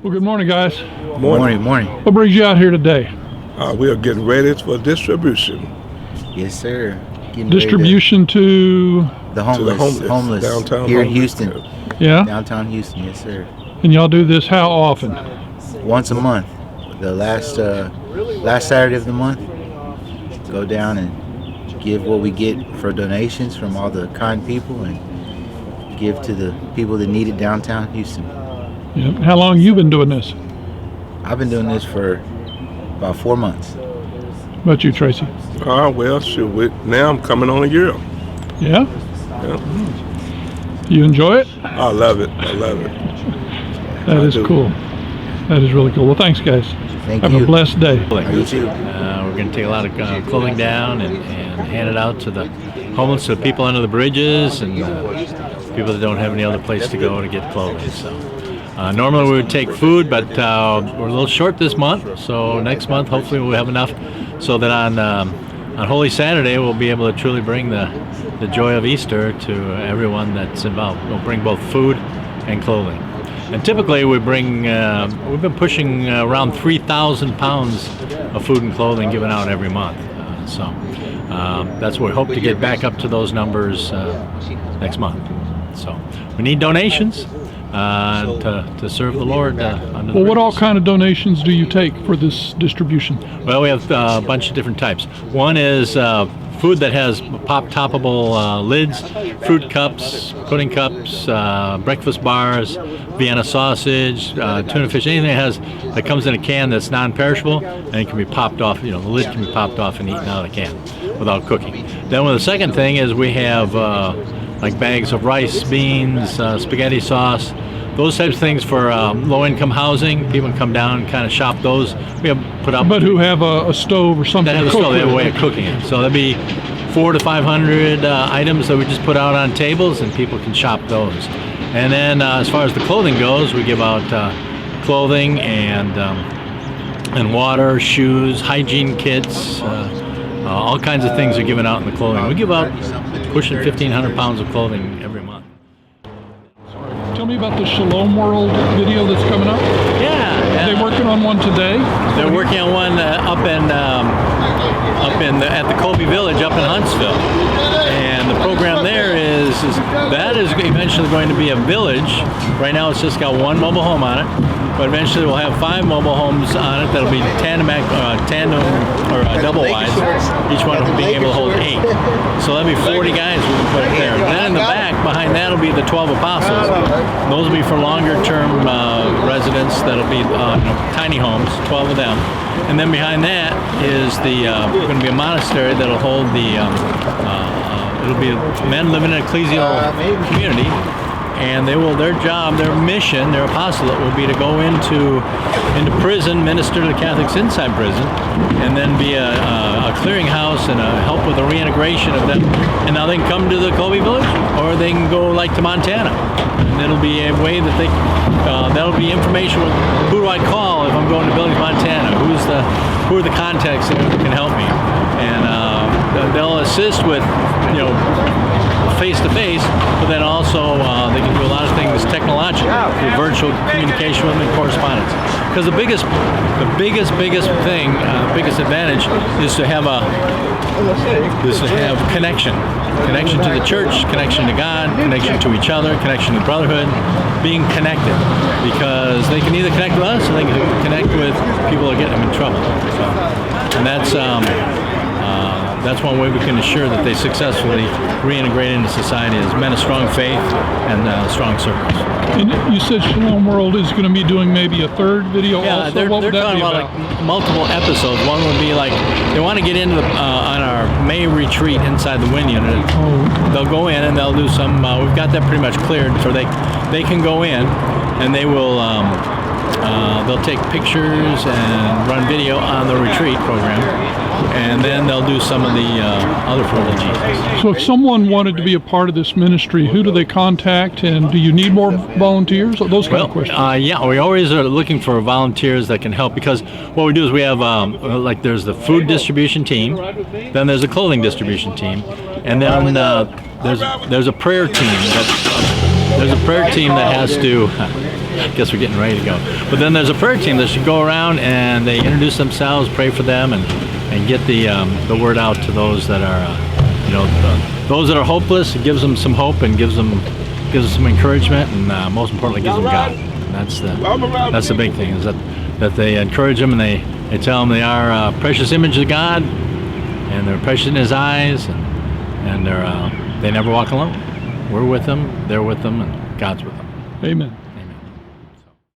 Well, good morning, guys. Morning. What brings you out here today? We are getting ready for distribution. Yes, sir. Distribution to the To the homeless downtown here in homeless. Houston. yeah. Downtown Houston, yes, sir. And y'all do this how often? Once a month. The last Saturday of the month, go down and give what we get for donations from all the kind people and give to the people that need it downtown Houston. Yeah. How long you been doing this? I've been doing this for about 4 months. How about you, Tracy? Well, shoot, now I'm coming on a year. Yeah. Yeah. You enjoy it? I love it. That I is do. cool. That is really cool. Well, thanks, guys. Thank Have you. a blessed day. You too. We're going to take a lot of clothing down and hand it out to the homeless, to people under the bridges, and people that don't have any other place to go to get clothing. So normally we would take food, but we're a little short this month. So next month, hopefully, we'll have enough so that on Holy Saturday we'll be able to truly bring the joy of Easter to everyone that's involved. We'll bring both food and clothing. And typically we've been pushing around 3,000 pounds of food and clothing given out every month. So that's what we hope to get back up to those numbers next month. So we need donations to serve the Lord. Under the Well, what all bridges. kind of donations do you take for this distribution? Well, we have a bunch of different types. One is food that has pop-toppable lids, fruit cups, pudding cups, breakfast bars, Vienna sausage, tuna fish, anything that comes in a can that's non-perishable and it can be popped off. The lid can be popped off and eaten out of the can without cooking. Then the second thing is we have like bags of rice, beans, spaghetti sauce, those types of things for low-income housing. People can come down and kind of shop those. We have put up. But who have a stove or something? That have a to cook stove, they have a with? way of cooking it. So there'll be 400 to 500 items that we just put out on tables, and people can shop those. And then as far as the clothing goes, we give out clothing and water, shoes, hygiene kits, all kinds of things are given out in the clothing. We give out pushing 1,500 pounds of clothing every month. Tell me about the Shalom World video that's coming up. Yeah. Are they working on one today? They're working on one at the Colby Village up in Huntsville, and the program there is that is eventually going to be a village. Right now, it's just got one mobile home on it, but eventually we'll have 5 mobile homes on it that'll be tandem or double wides. Each one will be able to hold 8. So that'll be 40 guys we can put there. And then in the back, behind that, will be the 12 apostles. Those will be for longer-term residents. That'll be tiny homes, 12 of them. And then behind that is going to be a monastery that'll hold it'll be men living in an ecclesial community, and their job, their mission, their apostolate will be to go into prison, minister to the Catholics inside prison, and then be a clearinghouse and help with the reintegration of them. And now they can come to the Colby Village, or they can go like to Montana. And it'll be a way that that'll be information with who do I call if I'm going to Billings, Montana? Who are the contacts that can help me? And they'll assist with face-to-face, but then also they can do a lot of things technologically through virtual communication with them and correspondence. Because the biggest advantage is to have connection to the church, connection to God, connection to each other, connection to brotherhood, being connected. Because they can either connect with us or they can connect with people that get them in trouble. And that's one way we can assure that they successfully reintegrate into society as men of strong faith and strong servants. And you said Shalom World is going to be doing maybe a third video Yeah, also. What they're would that talking be about like multiple episodes. One would be like they want to get into on our May retreat inside the Wind Unit. They'll go in and they'll do some. We've got that pretty much cleared, so they can go in and they will. They'll take pictures and run video on the retreat program, and then they'll do some of the other privileges. So if someone wanted to be a part of this ministry, who do they contact, and do you need more volunteers? Those kind of questions. Yeah, we always are looking for volunteers that can help, because what we do is we have like there's the food distribution team, then there's a clothing distribution team, and then there's a prayer team. There's a prayer team that has to I guess we're getting ready to go. But then there's a prayer team that should go around and they introduce themselves, pray for them, and get the word out to those that are, those that are hopeless. It gives them some hope and gives them some encouragement, and most importantly, gives them God. And that's the big thing, is that they encourage them and they tell them they are a precious image of God, and they're precious in His eyes, and they never walk alone. We're with them, they're with them, and God's with them. Amen.